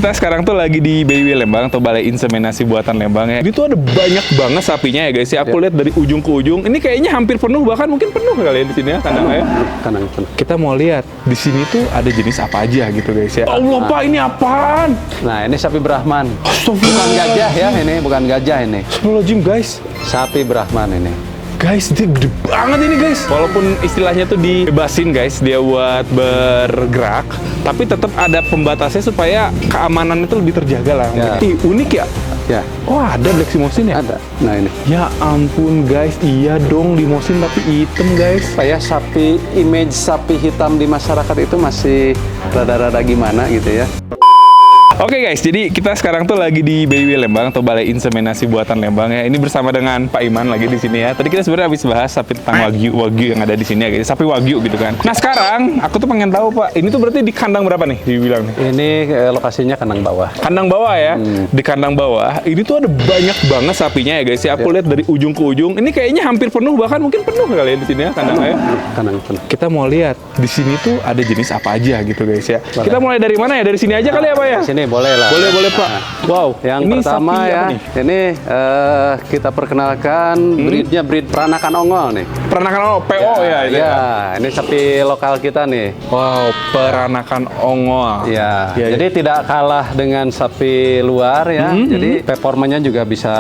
kita sekarang tuh lagi di BIW Lembang atau Balai Inseminasi Buatan Lembang ya. Ini tuh ada banyak banget sapinya ya guys ya. Aku lihat dari ujung ke ujung. Ini kayaknya hampir penuh, bahkan mungkin penuh kali ya di sini ya kandangnya. Kandang penuh. Kita mau lihat di sini tuh ada jenis apa aja gitu guys ya. Allah Pak, ini apaan? Nah, ini sapi Brahman. Astagfirullah. Bukan gajah ya, ini bukan gajah ini. Astagfirullahaladzim guys. Sapi Brahman ini. Guys, dia gede banget ini guys. Walaupun istilahnya tuh dibebasin guys, dia buat bergerak, tapi tetap ada pembatasnya supaya keamanannya tuh lebih terjaga lah. Ya. Ih, unik ya? Ya, Oh, ada Black Limousine ya? ada. Nah, ini. Ya ampun guys, iya dong limousine tapi hitam guys. Supaya image sapi hitam di masyarakat itu masih rada-rada gimana gitu ya. Oke guys, jadi kita sekarang tuh lagi di BIW Lembang atau Balai Inseminasi Buatan Lembang ya. Ini bersama dengan Pak Iman lagi di sini ya. Tadi kita sebenarnya habis bahas sapi tentang wagyu yang ada di sini ya guys. Sapi wagyu gitu kan. Nah sekarang aku tuh pengen tahu Pak, ini tuh berarti di kandang berapa nih dibilang nih? Ini lokasinya kandang bawah. Kandang bawah ya. Di kandang bawah ini tuh ada banyak banget sapinya ya guys ya. Aku lihat dari ujung ke ujung. Ini kayaknya hampir penuh, bahkan mungkin penuh kali ya di sini ya kandangnya. Kandang penuh. Kita mau lihat di sini tuh ada jenis apa aja gitu guys ya. Kita mulai dari mana ya? Dari sini aja kali ya Pak ya? Sini boleh lah. Boleh Pak. Wow, Yang ini pertama sapi ya, apa nih? ini kita perkenalkan breednya breed peranakan ongol nih. Peranakan PO ya itu. Ya, ini sapi lokal kita nih. Wow, peranakan ongol. Ya, Ya, jadi tidak kalah dengan sapi luar ya. Jadi performanya juga bisa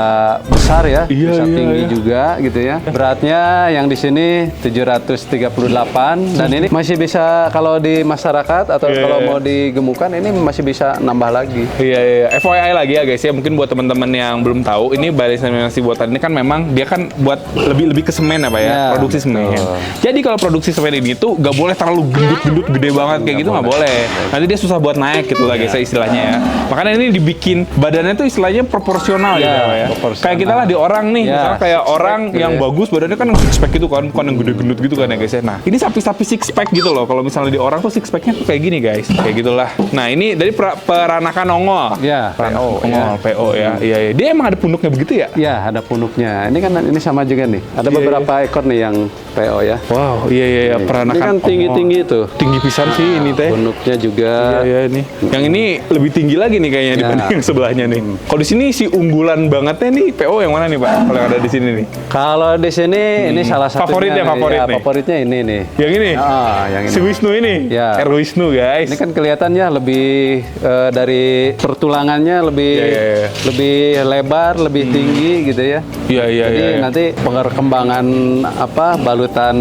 besar ya, Iya, bisa iya, tinggi iya. juga gitu ya. Beratnya yang di sini 738 dan ini masih bisa kalau di masyarakat atau Iya, kalau iya. mau digemukkan ini masih bisa nambah lagi. Iya, iya. FYI lagi ya guys ya, mungkin buat teman-teman yang belum tahu, ini Balai Inseminasi Buatan ini kan memang dia kan buat lebih ke semen apa ya, Ya, produksi semen. betul. Jadi kalau produksi semen ini tuh nggak boleh terlalu gendut-gendut gede banget kayak gitu, nggak boleh. Nanti dia susah buat naik gitu lah guys ya istilahnya ya. Makanya ini dibikin badannya tuh istilahnya proporsional Ya, gitu ya. proporsional. Kayak kita lah di orang nih, Ya, misalnya kayak six pack orang gitu yang ya. bagus badannya kan six pack gitu kan, bukan yang gede-gendut gitu kan ya guys ya. Nah, ini sapi-sapi six pack gitu loh. Kalau misalnya di orang tuh six packnya tuh kayak gini guys, kayak gitulah. Nah, ini dari peranakan ongol. Ya, PO, PO, ya. PO ya. Iya, iya. Dia emang ada punduknya begitu ya? Ya, ada punuknya. Ini kan ini sama juga nih. Ada Iya, beberapa ekor nih yang PO ya. Wow, iya iya iya, peranakan. Ini kan tinggi-tinggi tuh. Tinggi pisan sih ini teh. Punuknya juga. Iya iya ini. Yang ini lebih tinggi lagi nih kayaknya Ya. dibanding yang sebelahnya nih. Kalau di sini si unggulan bangetnya nih PO yang mana nih, Pak? Kalau yang ada di sini nih. Kalau di sini ini salah satunya. Favoritnya, nih. favorit Ya, nih. favoritnya ini nih. Yang ini. Yang ini. Si Wisnu ini. Ya. R Wisnu, guys. Ini kan kelihatannya lebih dari pertulangannya lebih Ya, ya, ya. lebih lebar, lebih tinggi gitu ya. Iya iya Jadi iya. Iya. nanti perkembangan balutan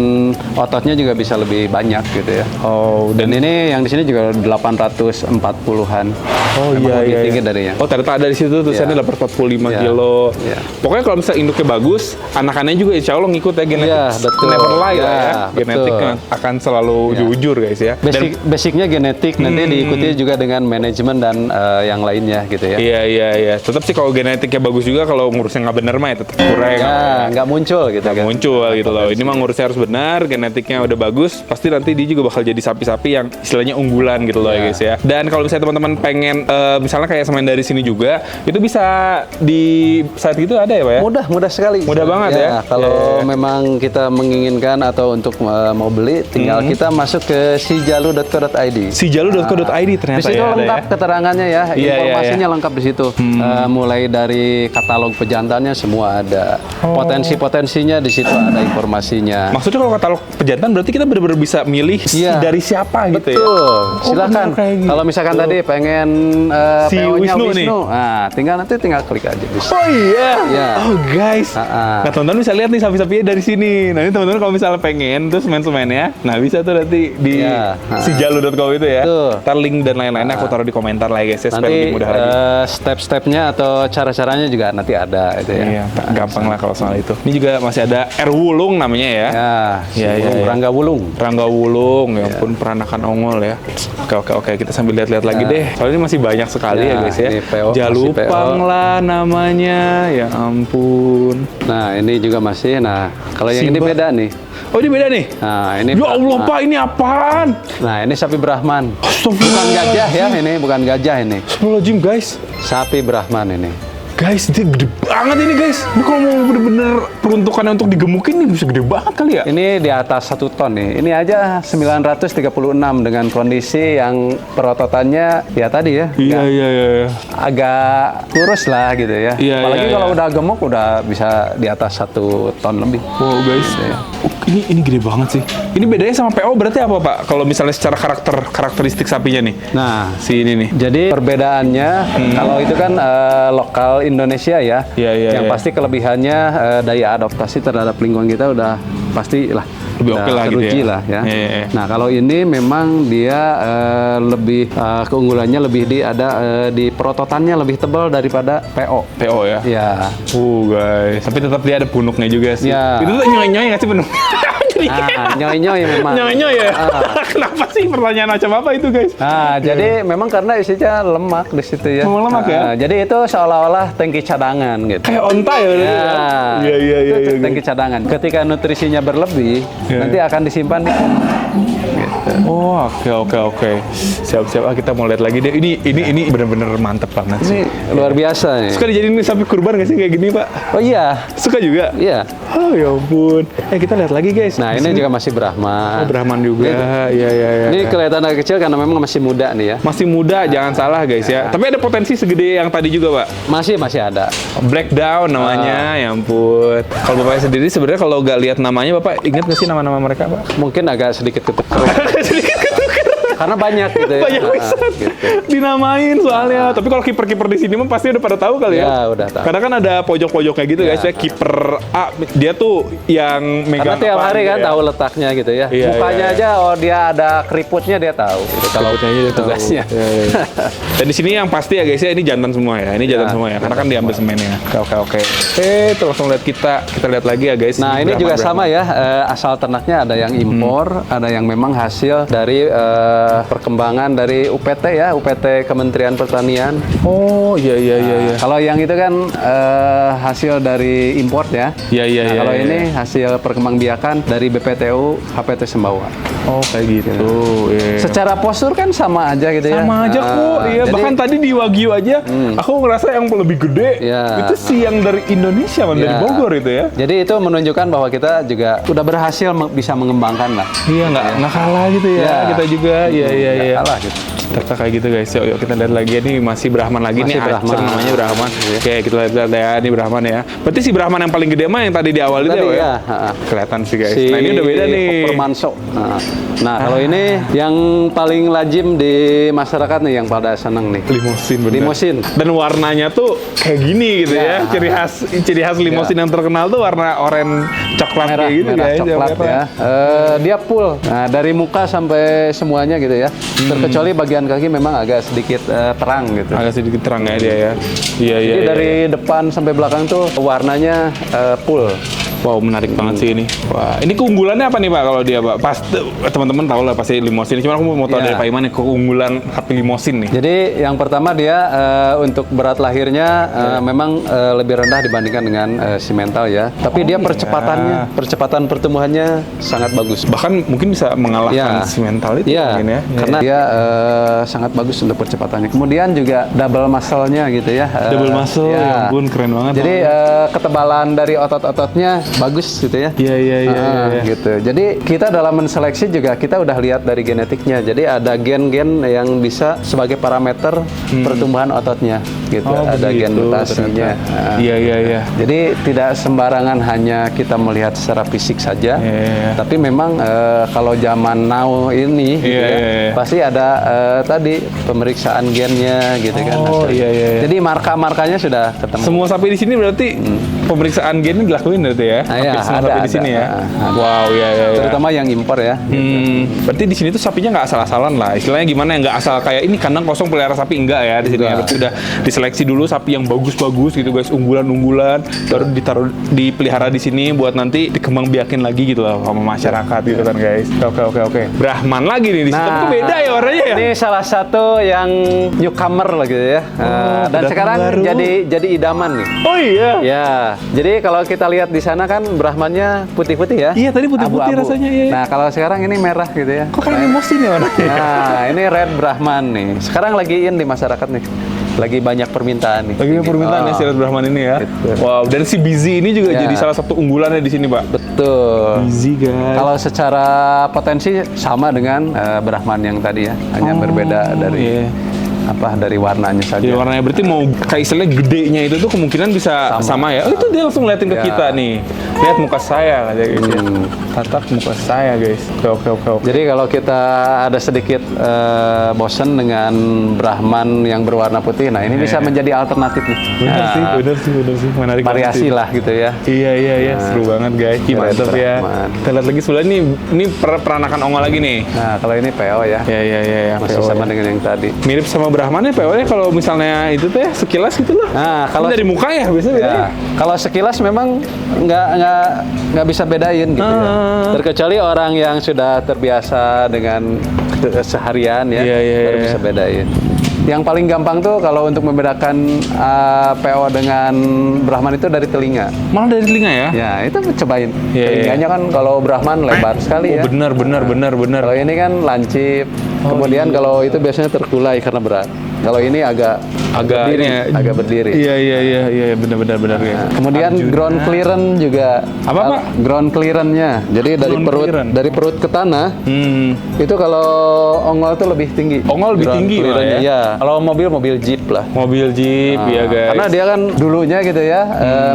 ototnya juga bisa lebih banyak gitu ya. Oh, Dan ini yang di sini juga 840-an. Oh Memang iya lebih iya. tinggi iya. darinya. Oh ternyata ada di situ tulisannya Iya. 845 Iya. kilo. Iya. Pokoknya kalau misalnya induknya bagus, anakannya juga insya Allah ngikut ya genetik. Iya, betul. Never lie lah ya. Iya, Genetik betul. akan selalu Iya. jujur guys ya. Basicnya genetik, nanti diikuti juga dengan manajemen dan yang lainnya gitu ya. Iya iya iya. Tetap sih kalau genetiknya bagus juga, kalau ngurusnya nggak bener mah ya tetap kurang. Ya, nggak muncul gitu kan. Muncul gitu loh. Ini mah ngurusnya harus benar, genetiknya udah bagus, pasti nanti dia juga bakal jadi sapi-sapi yang istilahnya unggulan gitu loh ya guys ya. Dan kalau misalnya teman-teman pengen misalnya kayak semen dari sini juga, itu bisa di saat itu ada ya Pak ya? Mudah sekali. Mudah banget ya? Kalau Ya. memang kita menginginkan atau untuk mau beli, tinggal kita masuk ke sijalu.co.id. Sijalu.co.id ternyata Di situ ya, ada lengkap ya. keterangannya ya, Iya, informasinya lengkap di situ. Mulai dari katalog pejantannya semua ada. Oh. Potensi-potensinya di situ ada informasinya. Maksudnya kalau katalog pejantan berarti kita benar-benar bisa milih Iya. dari siapa gitu ya? Betul, silakan. bener kayak gitu. Kalau misalkan tadi pengen Si PO-nya Wisnu nih. nah tinggal klik aja bisa. Oh iya. Iya. Oh guys. Ah. Nah teman-teman bisa lihat nih sapi-sapinya dari sini. Nanti teman-teman kalau misalnya pengen terus semen-semennya, nah bisa tuh nanti di Iya. sijalu.com itu ya. Betul. Ntar link dan lain-lainnya aku taruh di komentar lah ya guys ya, supaya Nanti lebih mudah lagi. step-stepnya atau cara-caranya juga nanti ada itu ya. Iya, gampang lah kalau soal itu. Ini juga masih ada R Wulung namanya ya. Ya, Iya, iya, iya. Rangga Wulung. Rangga Wulung, ya ampun peranakan ongol ya. Oke, kita sambil lihat-lihat lagi deh. Soalnya ini masih banyak sekali ya Ya, guys ya. ini PO, Jalupang masih PO. lah namanya, ya ampun. Nah, ini juga masih. Nah, kalau yang ini Simba. beda nih. Oh ini beda nih? Nah, ini Ya Allah Brahman. Pak, ini apaan? Nah, ini sapi Brahman. Bukan Astagfirullah. gajah ya, ini bukan gajah ini. Astagfirullahaladzim guys. Sapi Brahman ini. Guys, dia gede banget ini guys. Ini kalau mau bener-bener peruntukannya untuk digemukin nih bisa gede banget kali ya. Ini di atas 1 ton nih. Ini aja 936 dengan kondisi yang perototannya ya tadi ya. Iya. Agak kurus lah gitu ya. Iya, Apalagi iya, kalau iya. udah gemuk udah bisa di atas 1 ton lebih. Wow guys. Ini gede banget sih. Ini bedanya sama PO berarti apa Pak? Kalau misalnya secara karakteristik sapinya nih. Nah, Si ini nih. jadi perbedaannya kalau itu kan lokal Indonesia ya. Iya, yang iya. pasti kelebihannya daya adaptasi terhadap lingkungan kita udah pasti lah. Lebih oke lah gitu teruji ya. lah ya. Iya, iya. Nah kalau ini memang dia lebih keunggulannya lebih di perototannya lebih tebal daripada PO. PO ya. Ya. Guys. Tapi tetap dia ada punuknya juga sih. Iya. Itu tuh nyoy-nyoy nggak sih punuk? Nyoy-nyoy memang. Nyoy-nyoy ya? Kenapa sih pertanyaan macam apa itu guys? Nah, jadi memang karena isinya lemak di situ ya. Memang lemak ya? Jadi itu seolah-olah tangki cadangan gitu. Kayak onta ya? Iya. Itu tangki cadangan. Ketika nutrisinya berlebih, Iya. nanti akan disimpan di Oh, oke. Siap. Kita mau lihat lagi deh. Ini bener-bener mantep banget sih. Ini luar biasa nih. Suka dijadiin sapi kurban nggak sih kayak gini Pak? Oh iya. Suka juga? Iya. Oh ya ampun. Kita lihat lagi guys. Nah, ini juga masih Brahman. Oh, Brahman juga. Iya. Ini kelihatan agak kecil karena memang masih muda nih ya. Masih muda, jangan salah guys ya. Tapi ada potensi segede yang tadi juga Pak. Masih ada. Black Down namanya, ya ampun. Kalau Bapak sendiri sebenarnya kalau nggak lihat namanya Bapak ingat nggak sih nama-nama mereka Pak? Mungkin agak sedikit ketukar. Sedikit ketukar. Karena banyak gitu ya. Banyak bisa Gitu. dinamain soalnya. Tapi kalau kiper-kiper di sini mah pasti udah pada tahu kali ya. Ya, udah tahu. Karena kan ada pojok-pojoknya gitu guys ya. Kiper A dia tuh yang Karena megang tiap apa hari gitu kan ya. tahu letaknya gitu ya. Iya, Mukanya iya. aja, dia ada keriputnya dia tahu. Gitu. Kalau tugasnya. Iya. Dan di sini yang pasti ya guys ya ini jantan semua ya. Ini jantan Ya, semua ya. Karena kan diambil semennya. Oke. Tuh langsung lihat kita lihat lagi ya guys. Nah, ini juga sama ya, asal ternaknya ada yang impor, ada yang memang hasil dari perkembangan dari UPT ya, UPT Kementerian Pertanian. Oh, iya. Kalau yang itu kan hasil dari import ya. Iya. Nah, kalau ini hasil perkembangbiakan dari BPTU HPT Sembawa. Oh, kayak gitu. Iya. Secara postur kan sama aja gitu ya. Sama aja kok. Iya, jadi- bahkan tadi di Wagyu aja aku ngerasa yang lebih gede. Iya. Itu sih yang dari Indonesia, dari Iya. Bogor itu ya. Jadi itu menunjukkan bahwa kita juga udah berhasil bisa mengembangkan lah. Iya, nggak kalah gitu ya. Iya. Kita juga. Iya. Nggak kalah gitu. Ternyata kayak gitu guys. Yuk kita lihat lagi. Ini masih Brahman lagi Masih nih. Acer Brahman. namanya Brahman. Iya. Oke, kita lihat ya. Ini Brahman ya. Berarti si Brahman yang paling gede mah yang tadi di awal itu Tadi ya? ya. Kelihatan sih guys. Si Nah ini udah beda nih. Permanso. Nah, kalau ini yang paling lazim di masyarakat nih yang pada seneng nih. Limosin bener. Limosin. Dan warnanya tuh kayak gini gitu ya. Ya. Ciri khas limosin yang terkenal tuh warna oranye coklat Merah, kayak gitu merah guys. yang coklat merah. ya. Dia full. Nah, dari muka sampai semuanya gitu ya. Terkecuali bagian kaki memang agak sedikit terang gitu. Agak sedikit terang ya dia ya. Iya. Jadi dari depan sampai belakang tuh warnanya full. Wow, menarik banget sih ini. Wah, ini keunggulannya apa nih Pak kalau dia Pak? Pas teman-teman tahu lah pasti limosin. Cuma aku mau tahu Iya. dari Pak Iman nih keunggulan sapi limosin nih. Jadi yang pertama dia untuk berat lahirnya memang lebih rendah dibandingkan dengan simental ya. Tapi dia percepatan pertumbuhannya sangat bagus. Bahkan mungkin bisa mengalahkan Iya. si mental itu Iya, mungkin ya. karena dia sangat bagus untuk percepatannya. Kemudian juga double muscle-nya gitu ya. Double muscle, ya ampun keren banget. Jadi ketebalan dari otot-ototnya bagus gitu ya. Iya. Gitu. Jadi kita dalam menseleksi juga kita udah lihat dari genetiknya. Jadi ada gen-gen yang bisa sebagai parameter pertumbuhan ototnya gitu. Oh, ada gen begitu, mutasinya. ternyata. Iya. Jadi tidak sembarangan hanya kita melihat secara fisik saja, Iya. tapi memang kalau zaman now ini gitu Iya, ya, iya. pasti ada tadi pemeriksaan gennya gitu kan. Oh, iya. Jadi marka-markanya sudah ketemu. Semua sapi di sini berarti pemeriksaan gennya dilakuin berarti ya? Iya, Hampir semua sapi di sini ya. Wow, iya. Terutama yang impor ya. Berarti di sini tuh sapinya nggak asal-asalan lah. Istilahnya gimana ya? Nggak asal kayak ini kandang kosong pelihara sapi enggak ya di sini. Ya. Enggak. Berarti udah diseleksi dulu sapi yang bagus-bagus gitu guys, unggulan-unggulan, baru ditaruh dipelihara di sini buat nanti dikembangbiakin lagi gitu loh sama masyarakat gitu kan guys. Oke. Brahman lagi nih di situ. Tapi beda ya warnanya ya. Ini salah satu yang newcomer lah gitu ya. Dan pendatang sekarang baru. jadi idaman nih. Oh iya. Ya, jadi kalau kita lihat di sana kan Brahmannya putih-putih ya. Iya, tadi putih-putih Abu-abu. rasanya, iya. Nah, kalau sekarang ini merah gitu ya. Kok kayak limosin ya warnanya? Nah, ini red Brahman nih. Sekarang lagi in di masyarakat nih. lagi banyak permintaan nih. Lagi permintaan ya silat Brahman ini ya. Gitu. Wow, dan si Busy ini juga Ya. jadi salah satu unggulannya di sini, Pak. Betul. Busy, guys. Kalau secara potensi sama dengan Brahman yang tadi ya, hanya berbeda dari dari warnanya saja. Jadi warnanya berarti mau kayak istilahnya gedenya itu tuh kemungkinan bisa sama ya. Oh, itu dia langsung ngeliatin ke Ya. kita nih. Lihat muka saya katanya guys ya. Tatap muka saya guys. Oke. Jadi kalau kita ada sedikit bosen dengan Brahman yang berwarna putih, nah ini bisa menjadi alternatif nih. Bener sih. Menarik banget Variasi sih. lah gitu ya. Iya, seru banget guys. Mantap ya. Brahman. Kita lihat lagi sebelah ini peranakan ongol lagi nih. Nah kalau ini PO ya, Iya. masih PO sama ya. dengan yang tadi. Mirip sama Brahman ya PO-nya kalau misalnya itu teh sekilas gitu loh. Nah kalau Ini dari muka ya biasanya bedanya. Ya, kalau sekilas memang nggak bisa bedain gitu ya. Terkecuali orang yang sudah terbiasa dengan seharian ya, Iya. baru bisa bedain. Yang paling gampang tuh kalau untuk membedakan PO dengan Brahman itu dari telinga. Malah dari telinga ya? Ya itu cobain. Iya, Telinganya kan kalau Brahman lebar sekali ya. Benar. Kalau ini kan lancip. Kemudian kalau itu biasanya terkulai karena berat. Kalau ini agak berdiri, ini ya. agak berdiri. Iya, benar guys. Kemudian ground clearance juga. Apa, Pak? Ground clearance-nya. Jadi dari perut ke tanah itu kalau ongol tuh lebih tinggi. Ongol lebih Ground tinggi malah clearance-nya, ya? iya. Kalau mobil jeep lah. Mobil jeep ya guys. Karena dia kan dulunya gitu ya,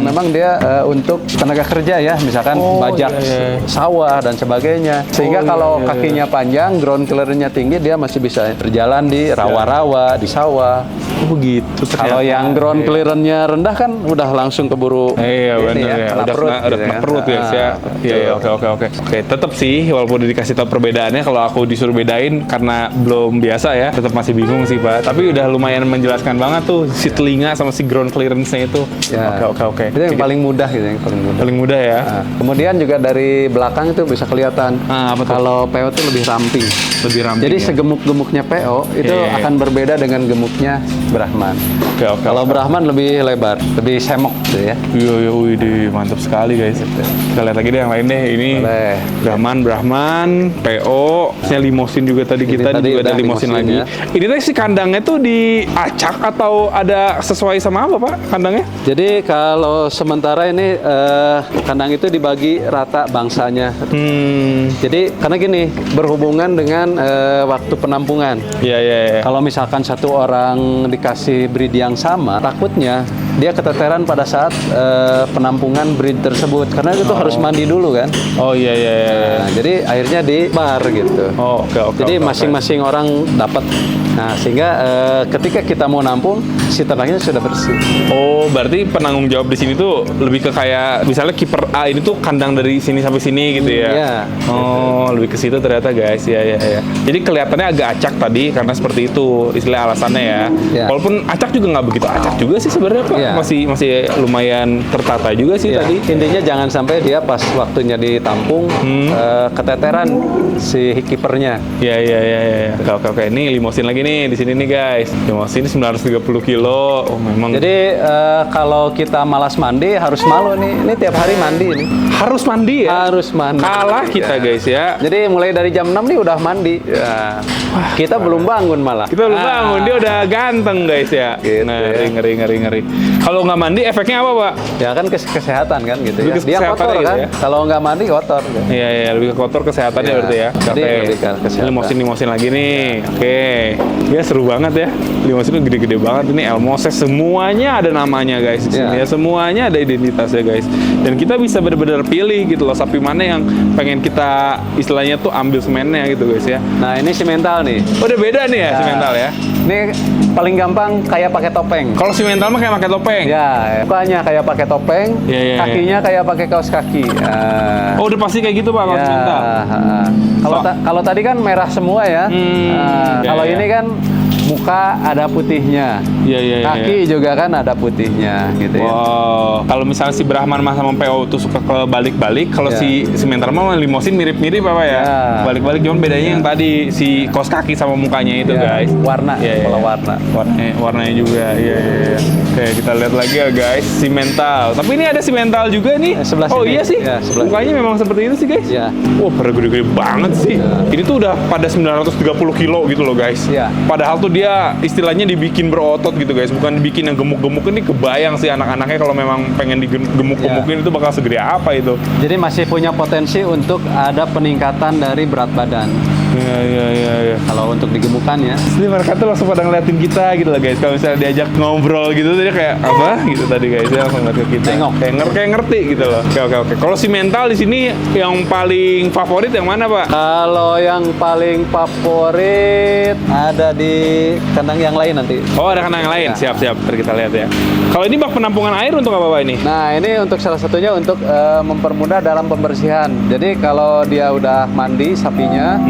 memang dia untuk tenaga kerja ya, misalkan bajak iya. sawah dan sebagainya. Sehingga kalau kakinya panjang, ground clearance-nya tinggi, dia masih bisa berjalan di rawa-rawa, di sawah. Oh gitu. Kalau yang ground clearance-nya rendah kan udah langsung keburu Iya ini benar ya. kena Udah perut kena gitu ya. perut ya. Iya, oke. Oke, tetap sih walaupun dikasih tahu perbedaannya kalau aku disuruh bedain karena belum biasa ya, tetap masih bingung sih, Pak. Tapi udah lumayan menjelaskan banget tuh si telinga sama si ground clearance-nya itu. Ya. Oke. Itu yang paling mudah gitu, yang paling mudah. Paling mudah ya. Nah, kemudian juga dari belakang itu bisa kelihatan Apa tuh? kalau PO itu lebih ramping. Lebih ramping. Jadi ya? segemuk-gemuknya PO itu Iya. akan berbeda dengan gemuknya Brahman. Oke. Kalau Brahman lebih lebar, lebih semok gitu ya. Iya, widih, mantap sekali guys. Kita lihat lagi deh yang lain deh. Ini Boleh. Brahman, PO, limosin juga tadi Ini kita tadi juga ada udah limosin limosin lagi. ya. Ini teh si kandangnya tuh diacak atau ada sesuai sama apa Pak kandangnya? Jadi kalau sementara ini kandang itu dibagi rata bangsanya. Jadi karena gini, berhubungan dengan waktu penampungan. Iya. Kalau misalkan satu orang dikasih breed yang sama, takutnya dia keteteran pada saat penampungan breed tersebut. Karena itu harus mandi dulu kan. Oh iya. Nah, jadi akhirnya di bar gitu. Oh, oke. Jadi masing-masing orang dapat. Nah, sehingga ketika kita mau nampung, si ternaknya sudah bersih. Oh, berarti penanggung jawab di sini tuh lebih ke kayak misalnya kiper A ini tuh kandang dari sini sampai sini gitu ya. Iya. Oh, lebih ke situ ternyata guys. Iya. Jadi kelihatannya agak acak tadi karena seperti itu istilah alasannya ya. Iya. Walaupun acak juga nggak begitu acak juga sih sebenarnya Pak. Iya. Masih lumayan tertata juga sih Ya, tadi. intinya jangan sampai dia pas waktunya ditampung keteteran si kipernya. Iya. Oke. Ini limosin lagi nih di sini nih guys. Limosin 930 kilo. Oh, memang. Jadi kalau kita malas mandi harus malu nih. Ini tiap hari mandi ini. harus mandi ya. Harus mandi. Kalah kita guys ya. Jadi mulai dari jam 6 nih udah mandi. Ya. Kita belum bangun malah. Kita belum bangun, dia udah ganteng guys ya. Gitu ngeri. Kalau nggak mandi efeknya apa Pak? Ya kan kesehatan kan gitu ya. Lebih ke Dia kesehatan kotor gitu kan. ya. Kalau nggak mandi kotor. Gitu. Iya, lebih ke kotor kesehatannya Iya. berarti ya. Jadi lebih ke kesehatan. Limosin lagi nih. Oke. Ya seru banget ya. Limosin itu gede-gede banget ini Elmoses, semuanya ada namanya guys di sini Iya. ya. Semuanya ada identitasnya guys. Dan kita bisa benar-benar pilih gitu loh sapi mana yang pengen kita istilahnya tuh ambil semennya gitu guys ya. Nah ini simental nih. Udah beda nih ya, Ya. simental ya. Ini paling gampang kayak pakai topeng. Kalau simental mah kayak pakai topeng. Ya, mukanya kayak pakai topeng, Iya. kakinya kayak pakai kaos kaki. Oh, udah pasti kayak gitu Pak kalau Ya, simental. Kalau kalau tadi kan merah semua ya. Kalau ya. ini kan muka ada putihnya. Iya. Kaki juga kan ada putihnya gitu ya. Wow, kalau misalnya si Brahman mah sama PO tuh suka ke balik-balik, kalau Ya. si simental mah limosin mirip-mirip apa ya? Ya. Balik-balik cuman bedanya yang tadi si kaos kaki sama mukanya itu Ya, guys. warna, Iya. kalau warna. Warnanya juga. Iya. Oke, kita lihat lagi ya guys, simental. Tapi ini ada simental juga nih. Sebelah oh sini. iya sih. Ya, sebelah Mukanya memang seperti itu sih guys. Ya. Wah, pada gede-gede banget sih. Ya. Ini tuh udah pada 930 kilo gitu loh guys. Ya. Padahal tuh dia dia istilahnya dibikin berotot gitu guys, bukan dibikin yang gemuk-gemuk. Ini kebayang sih anak-anaknya kalau memang pengen digemuk-gemukin itu bakal segede apa itu. Jadi masih punya potensi untuk ada peningkatan dari berat badan. Iya. Kalau untuk digemukkan ya. Jadi mereka tuh langsung pada ngeliatin kita gitu loh guys. Kalau misalnya diajak ngobrol gitu, dia kayak apa gitu tadi guys, dia langsung ngeliat ke kita. Tengok. Kayak ngerti gitu loh. Oke. Kalau si mental di sini yang paling favorit yang mana Pak? Kalau yang paling favorit ada di kandang yang lain nanti. Oh ada kandang yang lain, siap. Ntar kita lihat ya. Kalau ini bak penampungan air untuk apa Pak ini? Nah ini untuk salah satunya untuk mempermudah dalam pembersihan. Jadi kalau dia udah mandi sapinya,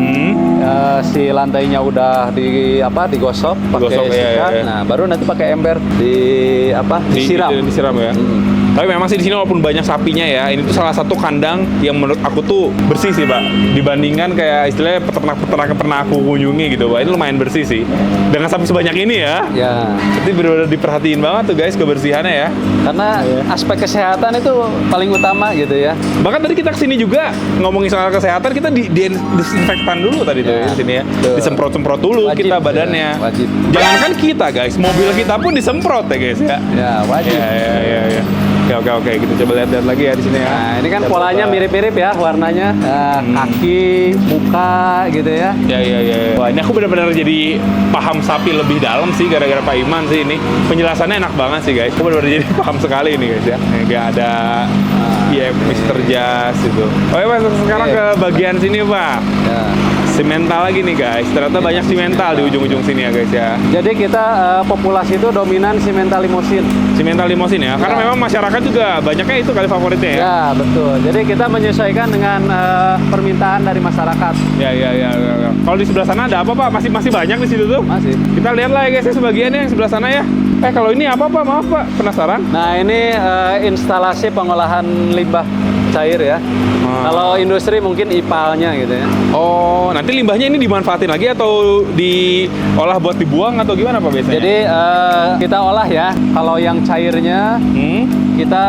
si lantainya udah digosok pakai sikat. Iya. Nah baru nanti pakai ember disiram. Disiram ya. Tapi memang sih di sini walaupun banyak sapinya ya, ini tuh salah satu kandang yang menurut aku tuh bersih sih Pak. Dibandingkan kayak istilahnya peternak-peternak yang pernah aku kunjungi gitu Pak. Ini lumayan bersih sih. Dengan sapi sebanyak ini ya. Ya. Berarti benar-benar diperhatiin banget tuh guys kebersihannya ya. Karena aspek kesehatan itu paling utama gitu ya. Bahkan tadi kita kesini juga ngomongin soal kesehatan, kita disinfektan dulu tadi tuh di sini ya. Betul. Disemprot-semprot dulu Wajib, kita badannya. ya, wajib. Jangankan kita guys, mobil kita pun disemprot ya guys ya. Ya wajib. Iya. Oke. Kita coba lihat lagi ya di sini ya. Nah ini kan polanya mirip-mirip ya warnanya. Kaki, muka gitu ya. Iya. Wah, ini aku benar-benar jadi paham sapi lebih dalam sih gara-gara Pak Iman sih ini. Penjelasannya enak banget sih guys. Aku benar-benar jadi paham sekali ini guys ya. Nggak ada Mr. Jas itu. Oke Pak, sekarang ke bagian sini Pak. Ya. Simental lagi nih guys. Ternyata banyak simental di ujung-ujung sini ya guys ya. Jadi kita populasi itu dominan simental limosin. Simental limosin ya. Karena memang masyarakat juga banyaknya itu kali favoritnya ya. Ya betul. Jadi kita menyesuaikan dengan permintaan dari masyarakat. Ya. Kalau di sebelah sana ada apa Pak? Masih banyak di situ tuh? Masih. Kita lihat lah ya guys ya sebagiannya yang sebelah sana ya. Kalau ini apa Pak? Maaf Pak, penasaran. Nah ini instalasi pengolahan limbah cair ya. Kalau industri mungkin ipalnya gitu ya. Oh, nanti limbahnya ini dimanfaatin lagi atau diolah buat dibuang atau gimana Pak biasanya? Jadi kita olah ya. Kalau yang cairnya kita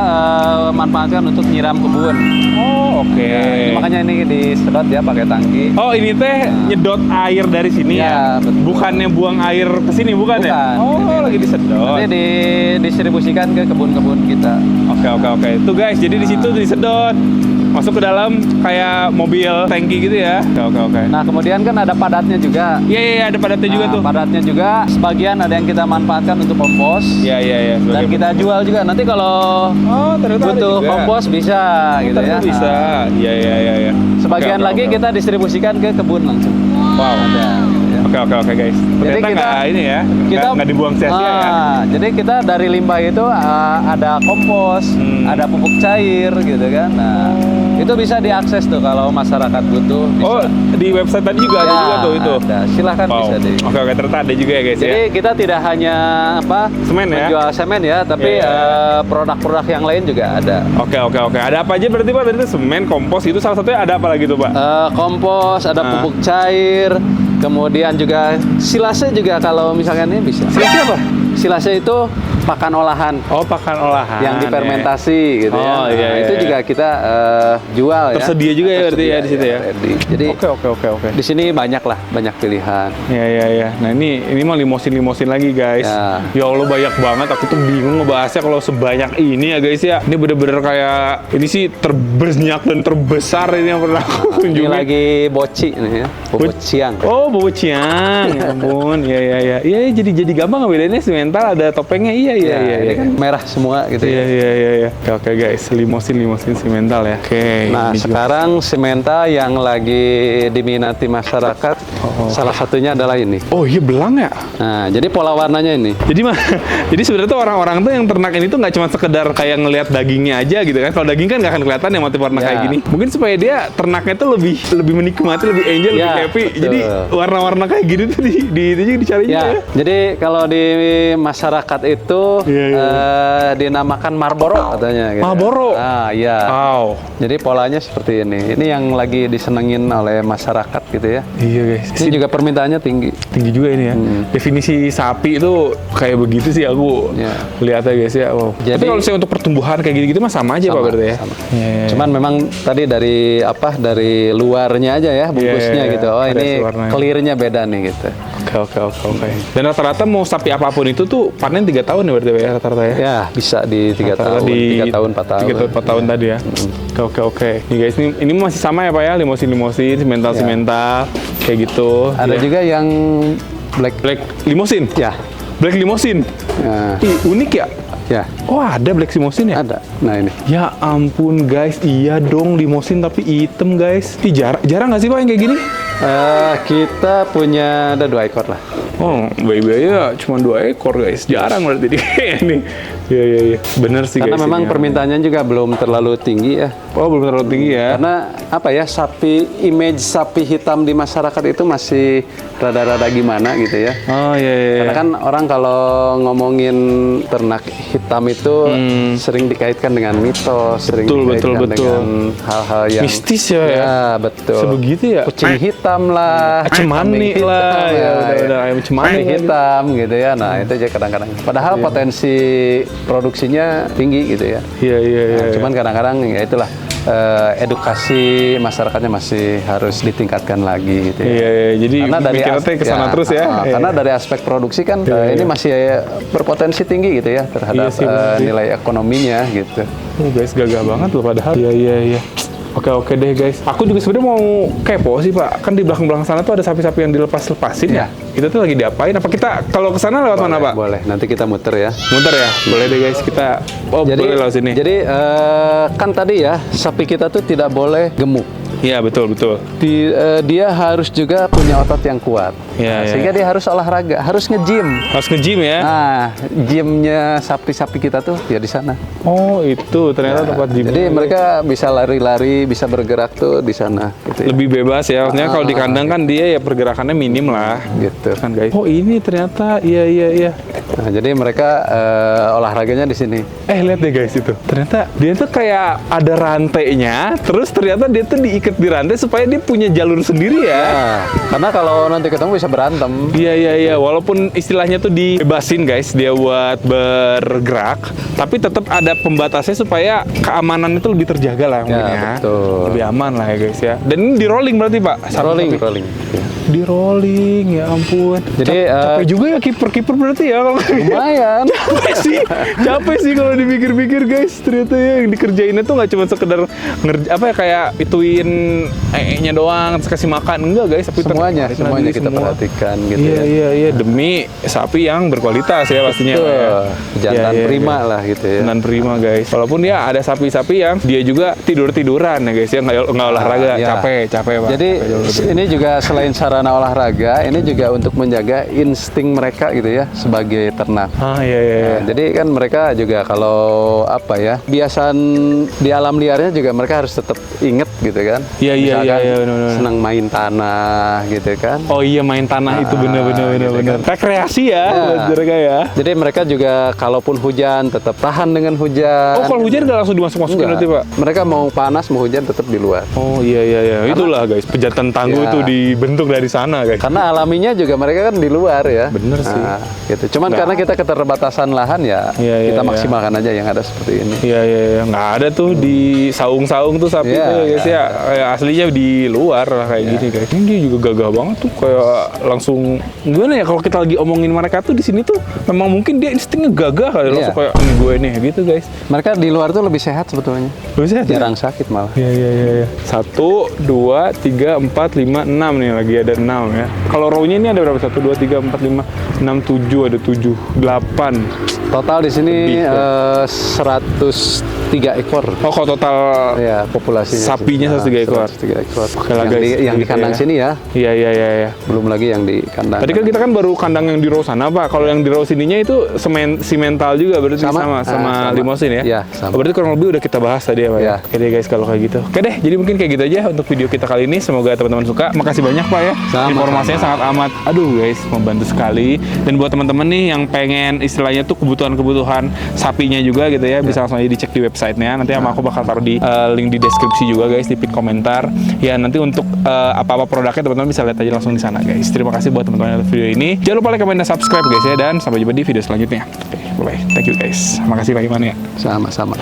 manfaatkan untuk nyiram kebun. Oh, oke. Makanya ini disedot ya pakai tangki. Oh, ini teh nyedot air dari sini ya? Ya, betul. Bukannya buang air ke sini bukan ya? Bukan. Oh, lagi disedot. Nanti didistribusikan ke kebun-kebun kita. Oke. Tuh guys, jadi di situ disedot. Masuk ke dalam kayak mobil tangki gitu ya. Oke. Nah kemudian kan ada padatnya juga. Iya, ada padatnya juga tuh. Padatnya juga sebagian ada yang kita manfaatkan untuk kompos. Iya. Dan kita jual juga. Nanti kalau ternyata ada butuh juga. kompos bisa gitu ya. Bisa. Iya. Sebagian Oke. lagi kita distribusikan ke kebun langsung. Wow. Ada. Gitu ya. Oke guys. Jadi Ternyata nggak ini ya. Nggak dibuang sia-sia ya. Jadi kita dari limbah itu ada kompos, ada pupuk cair gitu kan. Nah, itu bisa diakses tuh kalau masyarakat butuh. Bisa. Oh, di website tadi juga ada juga tuh itu. Ada. Silahkan bisa di. Oke, ternyata ada juga ya guys Jadi ya. kita tidak hanya Semen ya? menjual semen ya, tapi produk-produk yang lain juga ada. Oke. Ada apa aja berarti Pak? Tadi itu semen, kompos itu salah satunya ada apa lagi tuh Pak? Kompos, ada pupuk cair, kemudian juga silase juga kalau misalkan ini bisa. Silase apa? Silase itu pakan olahan. Oh, pakan olahan. Yang difermentasi gitu ya. Oh, iya. Itu juga kita jual ya. Tersedia juga ya berarti ya di situ ya. Ready. Jadi Oke. di sini banyak pilihan. Iya. Nah ini mah limosin lagi guys. Ya Allah banyak banget. Aku tuh bingung ngebahasnya kalau sebanyak ini ya guys ya. Ini bener-bener kayak ini sih terbanyak dan terbesar ini yang pernah aku kunjungi. Ini lagi boci nih ya. Bobot siang. Oh, bobot ciang. Ya ampun. Iya. Iya, jadi gampang ngebedainnya simental ada topengnya. Iya. Ini kan merah semua gitu ya. Iya. Oke guys, limosin simental ya. Oke. Nah, ini juga. sekarang simental yang lagi diminati masyarakat salah satunya adalah ini. Oh iya, belang ya. Nah, jadi pola warnanya ini. Jadi sebenarnya tuh orang-orang tuh yang ternak ini tuh nggak cuma sekedar kayak ngelihat dagingnya aja gitu kan. Kalau daging kan nggak akan kelihatan ya motif warna kayak gini. Mungkin supaya dia ternaknya tuh lebih menikmati, lebih enjoy, lebih happy. Betul. Jadi warna-warna kayak gini tuh dicari ya. Jadi kalau di masyarakat itu dinamakan Marlboro katanya. Gitu. Marlboro. Ah, iya. Wow. Jadi polanya seperti ini. Ini yang lagi disenengin oleh masyarakat gitu ya. Iya guys. Ini definisi juga permintaannya tinggi. tinggi juga ini ya. Definisi sapi itu kayak begitu sih aku Ya. lihat aja guys ya. Wow. Jadi- Tapi kalau saya untuk pertumbuhan kayak gitu-gitu mah sama aja Pak Sama, berarti ya. sama. Iya, iya. Cuman memang tadi dari luarnya aja ya bungkusnya iya. gitu. Oh Ada ini warnanya. clearnya beda nih gitu. Oke. Dan rata-rata mau sapi apapun itu tuh panen 3 tahun ya berarti Pak ya rata-rata ya. Ya bisa di 3 Rata-rata tahun, di 3 tahun, 4 tahun. 3 tahun 4 tahun tadi ya. Oke. Nih guys, ini masih sama ya Pak ya, limosin, simental kayak gitu. Ada Ya. juga yang black. Black limosin. Ya. Black limosin. Nah, Ih, unik ya. ya Oh, ada black limosin ya? ada. Nah ini. Ya ampun guys, iya dong limosin tapi hitam guys. Ih, jarang nggak sih Pak yang kayak gini? Kita punya ada 2 ekor lah. Oh, bayi-bayi ya cuma 2 ekor guys. Jarang berarti di ini. Iya. Bener sih Karena guys. memang ini ya. permintaannya juga belum terlalu tinggi ya. Oh, belum terlalu tinggi ya. Karena apa ya, image sapi hitam di masyarakat itu masih rada-rada gimana gitu ya. Oh iya. Karena kan orang kalau ngomongin ternak hitam itu sering dikaitkan dengan mitos, sering Betul. dikaitkan dengan hal-hal yang Mistis ya. Ya, betul. Sebegitu ya. Kucing hitam lah, Cemani kambing lah, hitam ya udah ayam cemani Sapi lagi. hitam gitu ya. Nah, itu aja kadang-kadang. Padahal potensi produksinya tinggi gitu ya. Iya. Nah, cuman kadang-kadang ya itulah edukasi masyarakatnya masih harus ditingkatkan lagi gitu ya. Iya. Jadi mikirnya teh kesana terus ya. Iya. Karena dari aspek produksi kan ini masih berpotensi tinggi gitu ya terhadap Iya sih, bener sih. nilai ekonominya gitu. Guys gagah banget loh padahal. Iya. Oke deh guys. Aku juga sebenarnya mau kepo sih Pak. Kan di belakang sana tuh ada sapi-sapi yang dilepas-lepasin ya. Kita tuh lagi diapain? Apa kita kalau ke sana lewat mana Pak? Boleh, nanti kita muter ya. Muter ya? Boleh deh guys, kita boleh lewat sini. Jadi kan tadi ya sapi kita tuh tidak boleh gemuk. Iya, betul. Dia harus juga punya otot yang kuat. Iya. Sehingga dia harus olahraga, harus nge-gym. Harus nge-gym ya? Nah, gymnya sapi-sapi kita tuh ya di sana. Oh, itu ternyata tempat gym. Jadi mereka bisa lari-lari, bisa bergerak tuh di sana. Gitu ya. Lebih bebas ya. Maksudnya kalau di kandang kan dia ya pergerakannya minim lah. Gitu. Kan guys. Oh, ini ternyata iya. Nah, jadi mereka olahraganya di sini. Lihat deh guys itu. Ternyata dia tuh kayak ada rantainya, terus ternyata dia tuh diikat di rantai supaya dia punya jalur sendiri ya. Nah, karena kalau nanti ketemu bisa berantem. Iya. Walaupun istilahnya tuh dibebasin guys, dia buat bergerak, tapi tetap ada pembatasnya supaya keamanan itu lebih terjaga lah mungkin ya. Betul. Lebih aman lah ya guys ya. Dan ini di rolling berarti Pak? Rolling. Ya. Di rolling, ya ampun. Jadi, capek juga ya kiper berarti ya kalau Lumayan. capek sih kalau dipikir-pikir guys. Ternyata ya yang dikerjainnya tuh nggak cuma sekedar kayak ituin nya doang, terus kasih makan enggak guys, tapi semuanya lagi kita semua. perhatikan gitu ya. Iya, demi sapi yang berkualitas ya pastinya. Pak, ya. Jantan Iya, prima lah gitu ya. Jantan prima guys. Walaupun ya ada sapi-sapi yang dia juga tiduran ya guys ya, nggak olahraga, Iya. capek Pak. Jadi ini juga selain sarana olahraga, ini juga untuk menjaga insting mereka gitu ya sebagai ternak. Iya. Nah, jadi kan mereka juga kalau kebiasaan di alam liarnya juga mereka harus tetap inget gitu kan. Iya, Misalkan benar. senang main tanah gitu kan. Oh iya, main tanah itu bener. Rekreasi ya buat mereka ya. Jadi mereka juga kalaupun hujan tetap tahan dengan hujan. Oh, kalau hujan nggak langsung dimasukin Enggak. nanti Pak? Mereka mau panas mau hujan tetap di luar. Oh iya. Itulah guys, pejantan tangguh Iya. itu dibentuk dari sana guys. Karena alaminya juga mereka kan di luar ya. Bener sih. Nah, gitu. Cuman Nggak. karena kita keterbatasan lahan ya, Iya, kita iya. maksimalkan aja yang ada seperti ini. Iya. Nggak ada tuh di saung-saung tuh sapi Iya, tuh guys ya. Kayak aslinya di luar lah kayak Iya. gini guys. Ini dia juga gagah banget tuh, kayak langsung gimana ya kalau kita lagi omongin mereka tuh di sini tuh memang mungkin dia instingnya gagah kali, Iya. langsung kayak ini gue nih gitu guys. Mereka di luar tuh lebih sehat sebetulnya. Bisa Jarang sakit malah. Iya. 1, 2, 3, 4, 5, 6 nih, lagi ada 6 ya. Kalau row-nya ini ada berapa? 1, 2, 3, 4, 5, 6, 7, ada 7, 8. Total di sini Lebih, ya. 103 ekor. Oh, kalau total Ya, populasinya. Sapinya 103 ekor. 103 ekor. Oke lah, guys, Yang di gitu kandang ya. sini ya. Iya. Belum lagi yang di kandang. Tadi kan kita kan baru kandang yang di row sana Pak. Kalau yang di row sininya itu simental juga berarti sama sama. limosin ya? Iya, sama. Berarti kurang lebih udah kita bahas tadi ya Pak ya? Iya. Oke deh guys kalau kayak gitu. Oke deh, jadi mungkin kayak gitu aja untuk video kita kali ini. Semoga teman-teman suka. Makasih banyak Pak ya. Sama-sama. Informasinya sangat amat, aduh guys, membantu sekali. Dan buat teman-teman nih yang yang pengen istilahnya tuh kebutuhan sapinya juga gitu ya, bisa langsung aja dicek di websitenya. Nanti sama aku bakal taruh di link di deskripsi juga guys, di pin komentar. Ya nanti untuk apa-apa produknya teman-teman bisa lihat aja langsung di sana guys. Terima kasih buat teman-teman yang nonton video ini. Jangan lupa like, comment, dan subscribe guys ya, dan sampai jumpa di video selanjutnya. Oke, bye bye. Thank you guys. Makasih Pak Iman ya. Sama-sama.